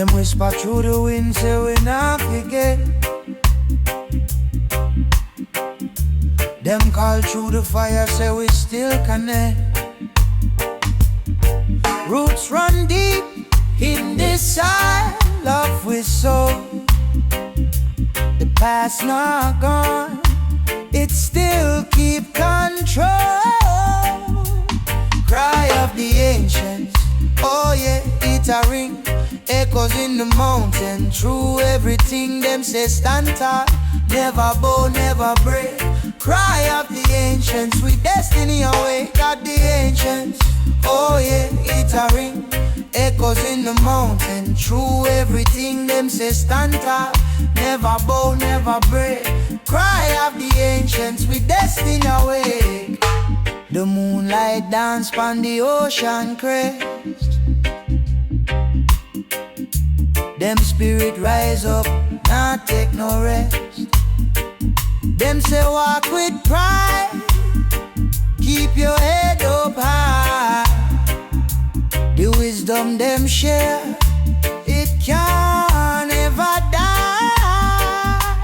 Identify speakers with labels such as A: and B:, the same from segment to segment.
A: Them whisper through the wind, say we not forget. Them call through the fire, say we still connect. Roots run deep in this soil of we sow. The past not gone, it still keep control. Cry of the ancients, oh yeah, it a ring. Echoes in the mountain, through everything them say stand tall. Never bow, never break. Cry of the ancients, with destiny awake at the ancients. Oh yeah, it a ring. Echoes in the mountain, through everything them say stand tall. Never bow, never break. Cry of the ancients, with destiny awake. The moonlight dance pon the ocean crest. Them spirit rise up, not take no rest. Them say walk with pride, keep your head up high. The wisdom them share, it can never die.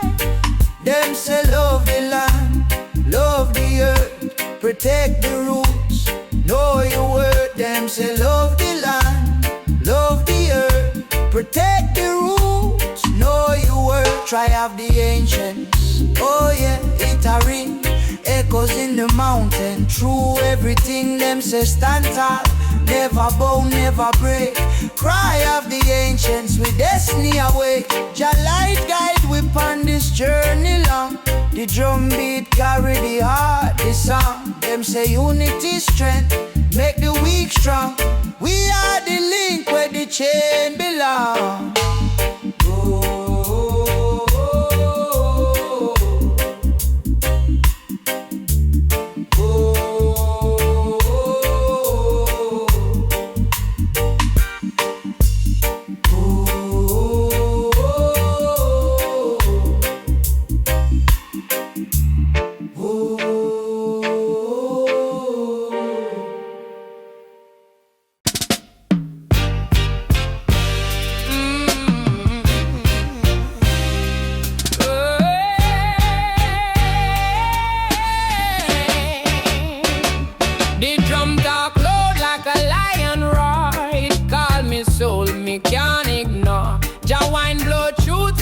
A: Them say love the land, love the earth, protect the roots, know your worth. Them say love the land, love the earth, protect the roots, know your worth. Try of the ancients, oh yeah, it a ring. Echoes in the mountain, through everything them say stand tall. Never bow, never break. Cry of the ancients, with destiny awake. Jah light guide we on this journey long. The drum beat carry the heart, the song. Them say unity strength, make the weak strong. We are the link where the chain belong.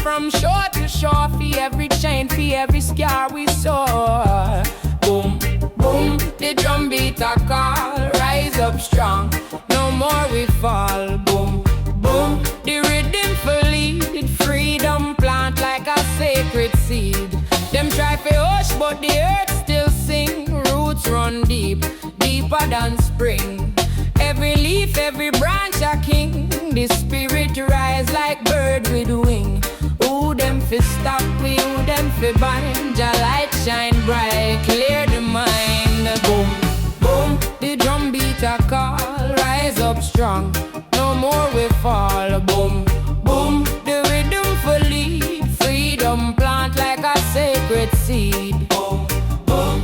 B: From shore to shore, for every chain, for every scar we saw. Boom, boom, the drum beat a call. Rise up strong, no more we fall. Boom, boom, the rhythm for lead. Freedom plant like a sacred seed. Them try for hush, but the earth still sing. Roots run deep, deeper than spring. Every leaf, every branch a king. The spirit rise like bird with wing. Who them fi stop we, who them fi bind? Jah light shine bright, clear the mind. Boom, boom, the drum beat a call. Rise up strong, no more we fall. Boom, boom, the rhythm for lead. Freedom plant like a sacred seed. Boom, boom.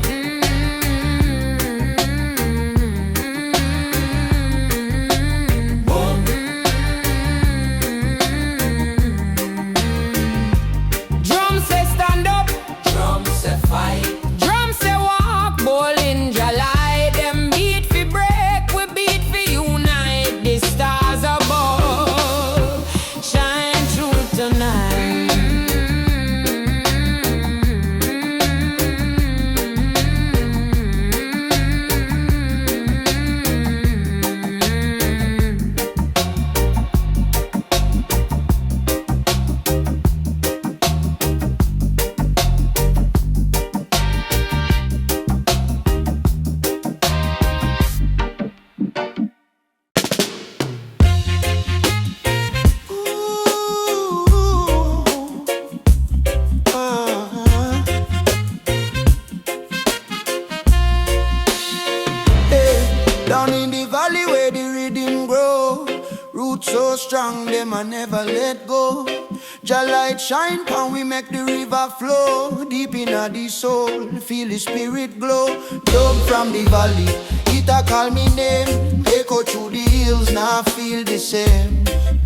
A: So strong, them I never let go. Jah light shine, and we make the river flow. Deep in the soul, feel the spirit glow. Dub from the valley, it a call me name. Echo through the hills, now feel the same.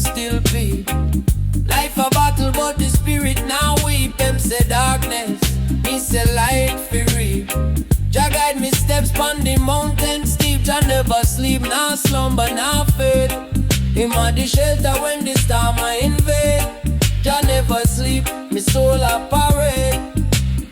B: still peep. Life a battle, but the spirit now weep. Them say darkness, me say light fi reap. Jah guide me steps pon the mountain steep. Jah never sleep, nah slumber, nah fade. Him a the shelter when the storm a invade. Jah never sleep, me soul a parade.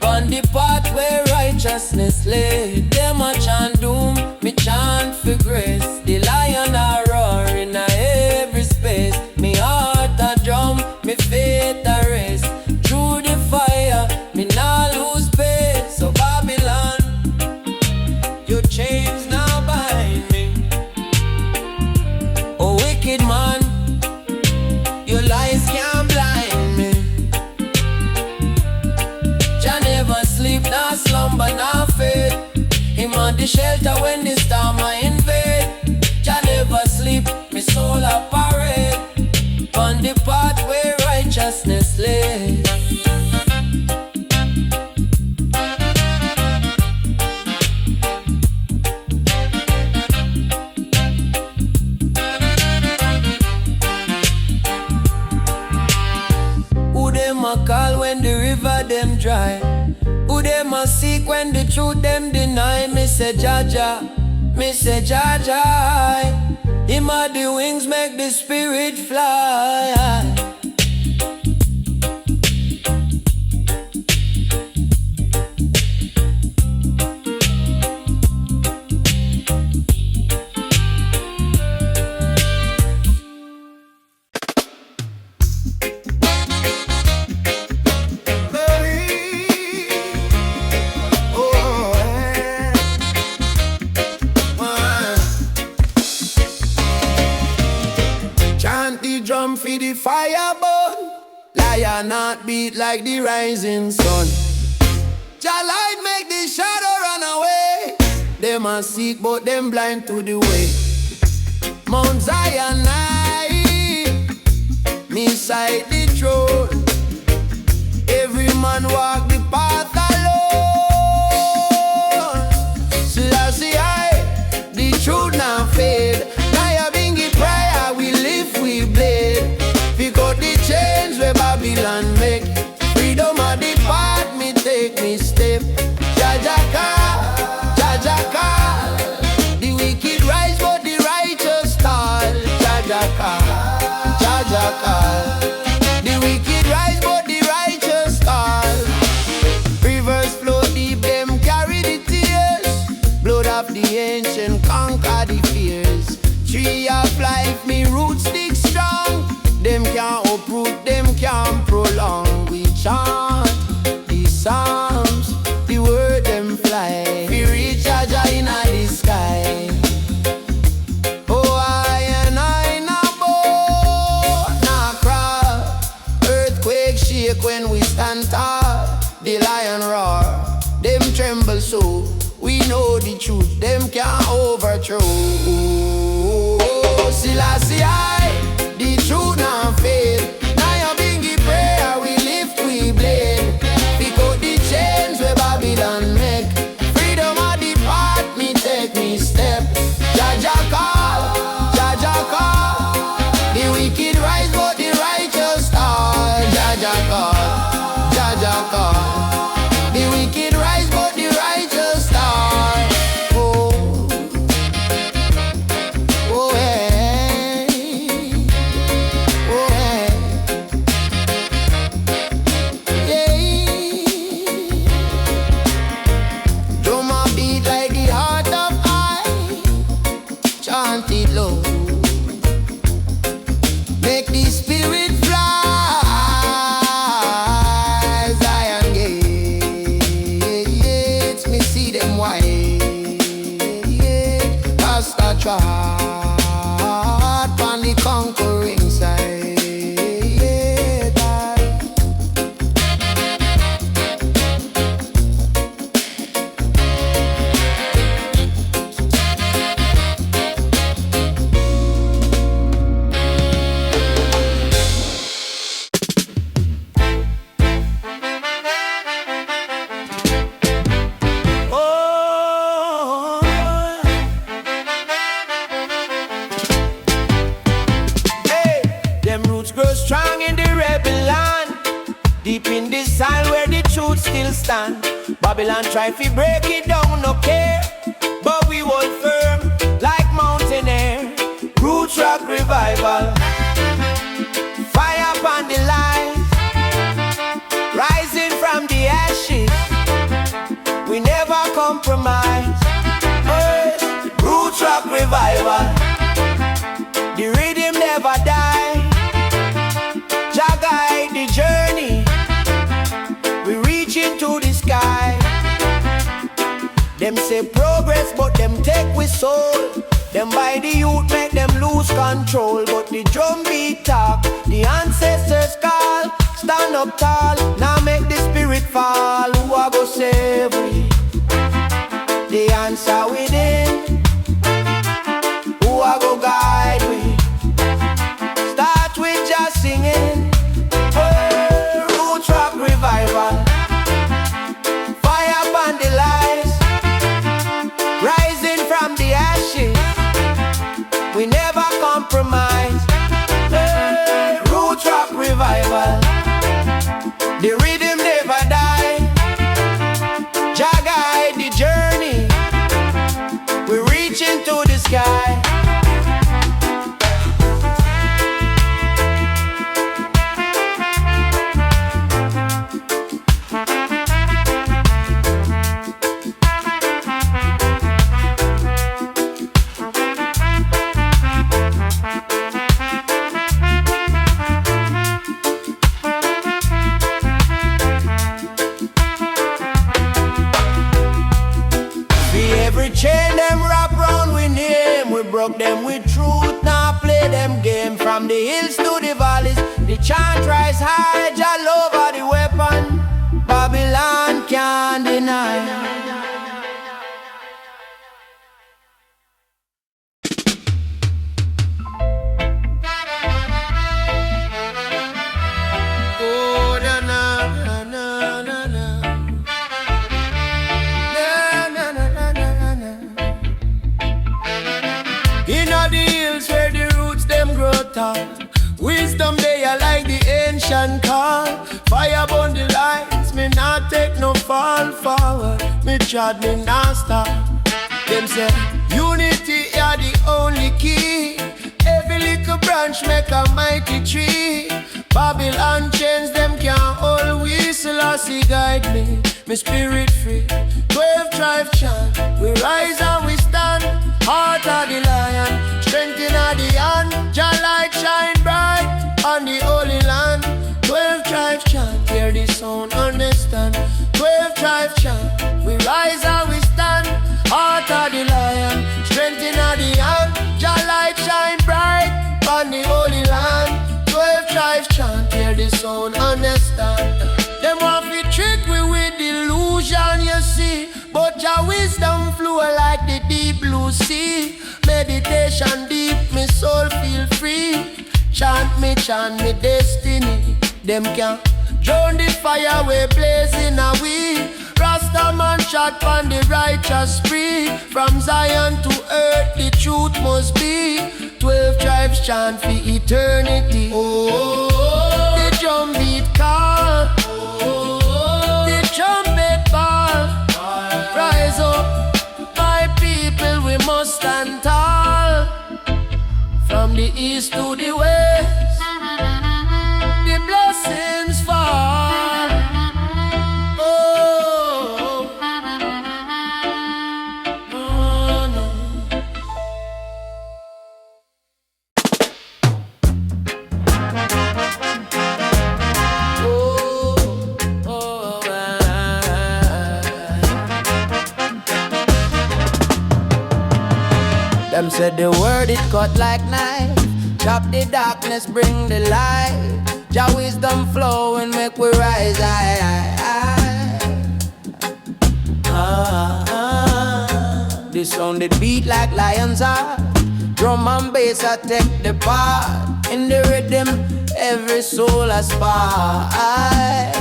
B: On the path where righteousness lay. Them a chant doom, me chant for grace. The lion a roar in a every space. Me heart a drum, me faith a race. Through the fire, me nah lose pace. So Babylon, your chains now bind me. Oh wicked man, your lies can't blind me. Jah never sleep, nah slumber, nah fade. Him on the shelter when the storm a invade. Jah never sleep, me soul a parade. On the path where righteousness lay. Who them a call when the river them dry? Who them a seek when the truth them deny? Me say Jah Jah, me say Jah Jah. Him a the wings make the spirit fly.
C: For the fire burn, lion not beat like the rising sun. Jah light make the shadow run away. Them a seek but them blind to the way. Mount Zion high, me side the throne. Every man walk the path alone. Selassie I, the truth not fade. Nyabinghi prayer we live we blade. Where Babylon make freedom a depart, me take me step. Jah Jah call, Jah Jah call. The wicked rise but the righteous fall. Jah Jah call, Jah Jah call. The wicked rise but the righteous fall. Rivers flow deep, them carry the tears. Blood of the ancient conquer the fears. Tree of life, me roots stick strong. Them can't uproot, them can't prolong. We chant the psalms, the word them fly. We reach Jah Jah in the sky. Oh, I and I na bow, na crawl. Earthquake shake when we stand tall. The lion roar, them tremble so. We know the truth, them can't overthrow. Oh, Selassie I, the truth not fail. Nyabinghi prayer we lift we blade. Pick out the chains where Babylon make. Freedom a depart, me take me step. Jah Jah call, Jah Jah call. The wicked rise but the righteous fall. Jah Jah call, Jah Jah call. The wicked rise but the righteous fall. Oh, oh hey. strong in the rebel land, deep in the soil where the truth still stand. Babylon try to break it down, no care, but we hold firm like mountain air. Roots rock revival, fire upon the light, rising from the ashes. We never compromise. Roots rock revival, the rhythm never die. Jah guide the journey, we reach into the sky. Them say progress, but them take with soul. Them by the youth make them lose control. But the drum beat talk, the ancestors call. Stand up tall, now make the spirit fall. Who a go save we? The answer within. Who a go guide we? Start with just singing. Oh, roots rock revival, fire upon the lights, rising from the ashes. We never compromise. Oh, roots rock revival, the rhythm never die. Jah guide the journey, we reach into the sky. Chain them wrap round with name, we broke them with truth, now play them game. From the hills to the valleys, the chant rise high, Jah over the weapon, Babylon can't deny. Oh, na na na na na na. Inna the hills where the roots them grow tall, wisdom they are like the ancient call. Fire burn the lines, me not take no fall forward. Me trod, me not stop. Them say unity are the only key. Every little branch make a mighty tree. Babylon chains them can't hold we. Selassie guide me, me spirit free. 12 tribe chant, we rise and we stand. Heart of the lion, strength in the hand. Jah light shine bright on the holy land. 12 tribes chant, hear the sound, understand. 12 tribes chant, we rise and we stand. Heart of the lion, strength in the hand. Jah light shine bright on the holy land. 12 tribes chant, hear the sound, understand. Them want to trick we with delusion, you see. But Jah wisdom flow like the deep blue sea. Meditation deep, me soul feel free. Chant me destiny. Them can't drown the fire we blazing a we. Rasta man shot on the righteous spree. From Zion to earth the truth must be. 12 tribes chant for eternity. Oh, the drum beat call. Oh, the trumpet ball. Rise up, my people, we must stand tall. From the east to the west, the blessings fall. Oh, oh no. Them said the word it cut like knife. Chop the darkness, bring the light. Jah wisdom flow and make we rise high. This sound it beat like lions heart. Drum and bass I take the part. In the rhythm every soul aspire.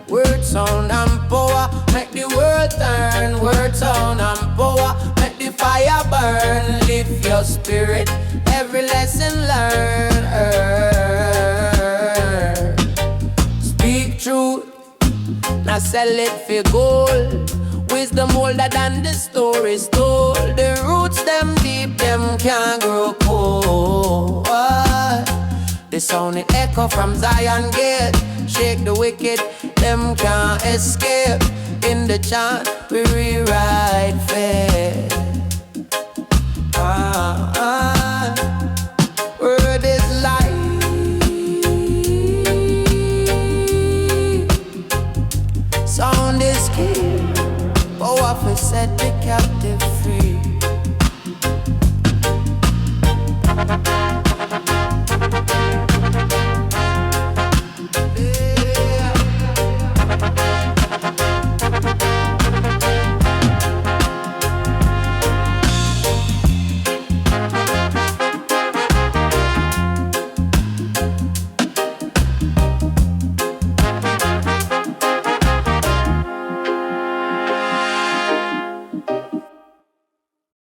C: Word sound and power make the world turn. Word sound and power make the fire burn. Lift your spirit, every
B: sell it for gold. Wisdom older than the stories told. The roots them deep, them can't grow cold. The sound it echo from Zion Gate. Shake the wicked, them can't escape. In the chant, we rewrite fate. Word is life. Sound is key. Powerful set the captive free.